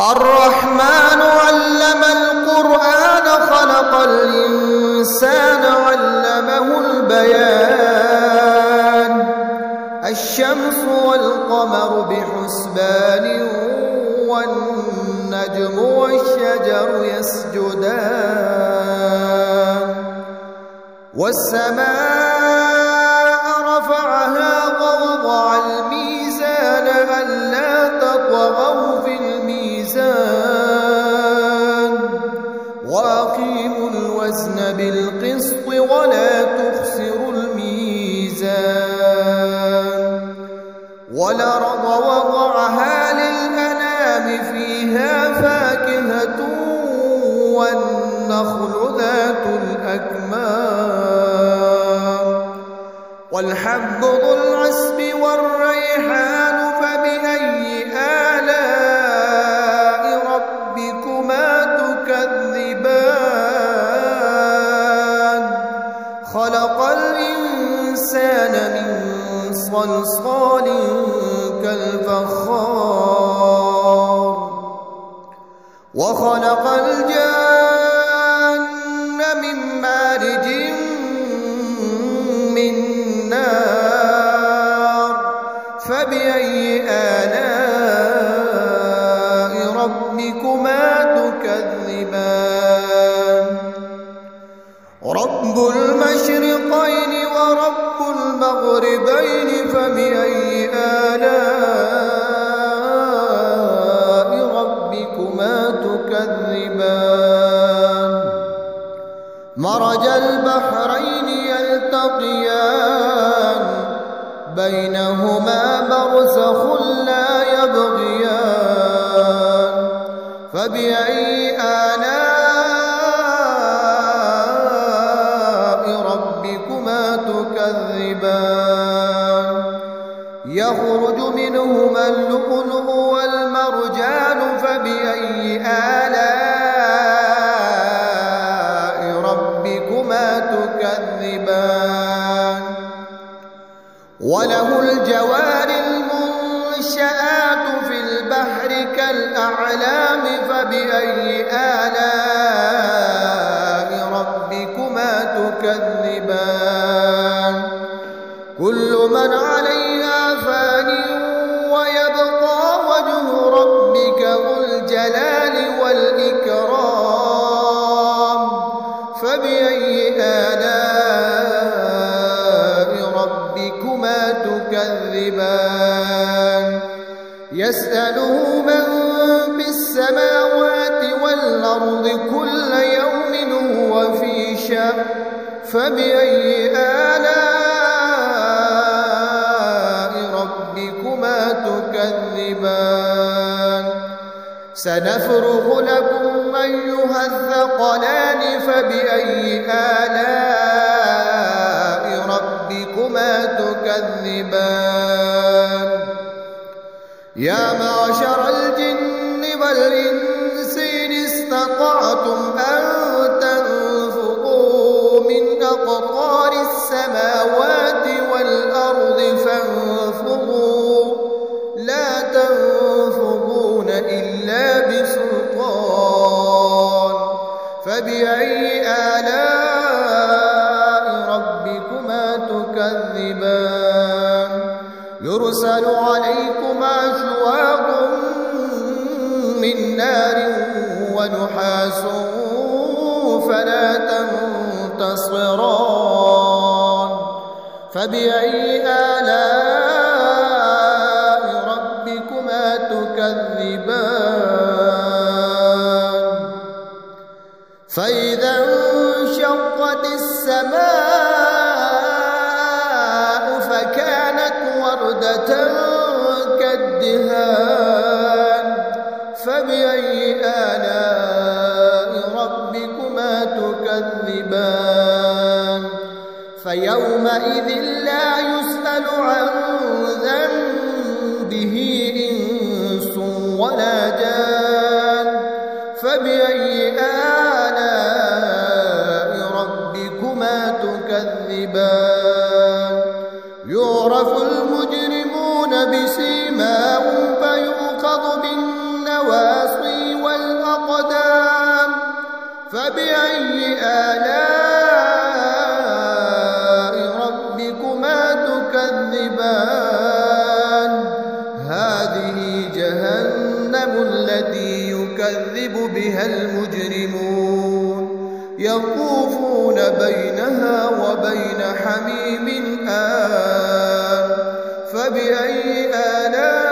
الرحمن علم القرآن خلق الإنسان علمه البيان الشمس والقمر بحسبان والنجم والشجر يسجدان والسماء رفعها ووضع الميزان ألا تطغوا في الميزان وأقيموا الوزن بالقسط ولا تخسروا الميزان والأرض وضعها للأنام فيها فاكهة والنخل ذات الأكمام والحب ذو العصف والريحان فبأي آلاء ربكما تكذبان خلق الإنسان من صلصال كالفخار وخلق الجن من مارج من نار فبأي آلاء ربكما تكذبان رب المشرقين ورب المغربين فبأي آلاء ربكما تكذبان مرج البحرين يلتقيان بينهما برزخ لا يبغيان فبأي آلاء ربكما تكذبان يخرج منهما اللؤلؤ والمرجان فبأي آلاء ربكما تكذبان وله الجوار المنشآت في البحر كالأعلام فبأي آلاء ربكما تكذبان كل من عليها فان ويبقى وجه ربك ذو الجلال والإكرام فبأي آلاء ربكما تكذبان يسأله من في السماوات والأرض كل يوم هو في شأن فبأي آلاء ربكما تكذبان سنفرغ لكم أيها الثقلان فبأي آلاء ربكما تكذبان يا معشر الجن والإنس إن استطعتم أن تنفذوا من أقطار السماوات والأرض فانفذوا لا تنفذون إلا بسلطان فبأي آلاء ربكما تكذبان يرسل عليكما شواظ من نار ونحاس فلا تنتصران فبأي آلاء ربكما تكذبان فإذا انشقت السماء فكانت وردة كالدهان فبأي آلاء ربكما تكذبان فيومئذ لا يسأل عن ذنبه إنس ولا جان فبأي آلاء ربكما تكذبان يعرف المجرمون بسيماهم فيؤخذ بالنواصي فبأي آلاء ربكما تكذبان هذه جهنم التي يكذب بها المجرمون يطوفون بينها وبين حميم آن فبأي آلاء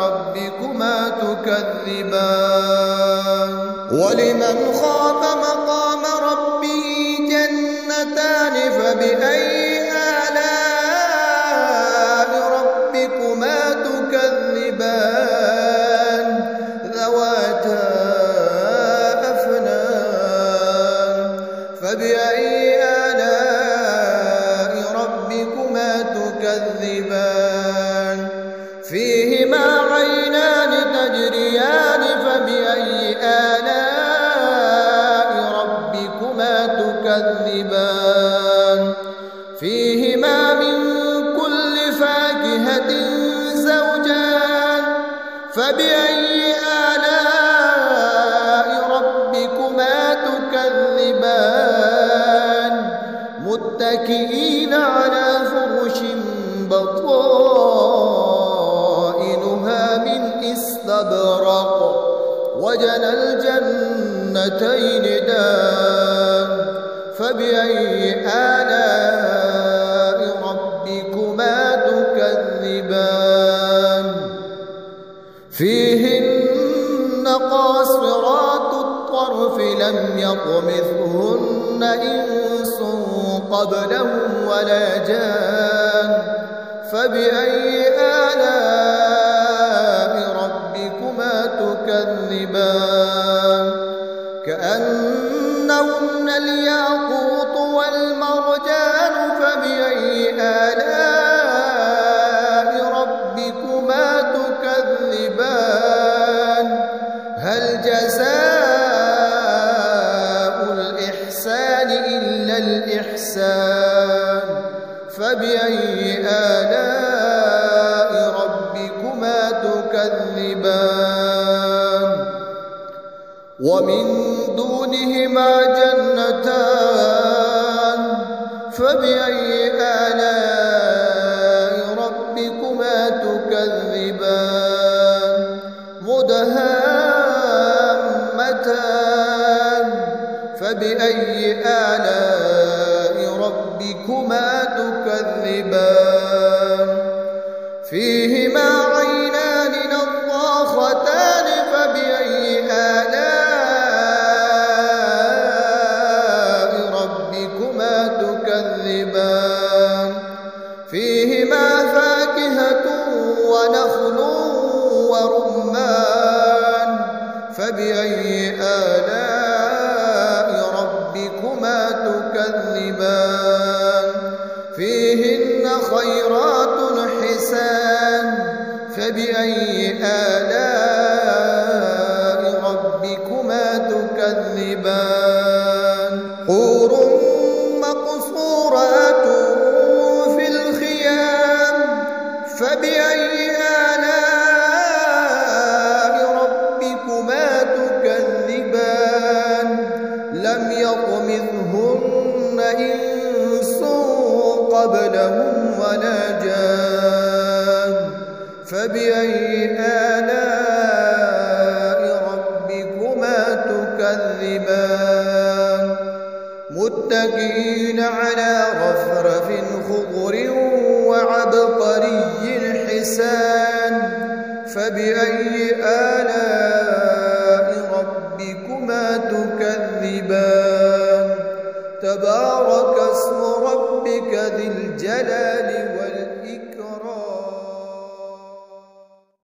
ربكما تكذبان ولمن خاف مقام ربه جنتان فبأي آلاء ربكما تكذبان ذواتا أفنان فبأي آلاء ربكما تكذبان فيهما عينان تجريان فبأي آلاء ربكما تكذبان فيهما من كل فاكهة زوجان فبأي آلاء ربكما تكذبان متكئين على فرش بطائنها من استبرق وجنى الجنتين دان فبأي آلاء ربكما تكذبان فيهن قاصرات الطرف لم يطمثهن إنس قبلهم ولا جان فبأي آلاء ربكما تكذبان كأنهن الياقوت والمرجان فبأي آلاء ربكما تكذبان هل جزاء الإحسان إلا الإحسان فبأي آلاء ربكما تكذبان ومن دونهما جنتان فبأي آلاء ربكما تكذبان مدهامتان فبأي آلاء ربكما تكذبان فيهما عينان نضاختان فبأي آلاء ربكما تكذبان فيهما فاكهة ونخل ورمان فبأي آلاء ربكما تكذبان فيهن خيرات حسان فبأي آلاء ربكما تكذبان حور مقصورات في الخيام فبأي آلاء ربكما تكذبان لم يطمثهن إنس قبلهم ولا جان فبأي آلاء ربكما تكذبان متكئين على رفرف خضر وعبقري حسان فبأي آلاء ربكما تكذبان تبارك اسم ربك ذي الجلال والإكرام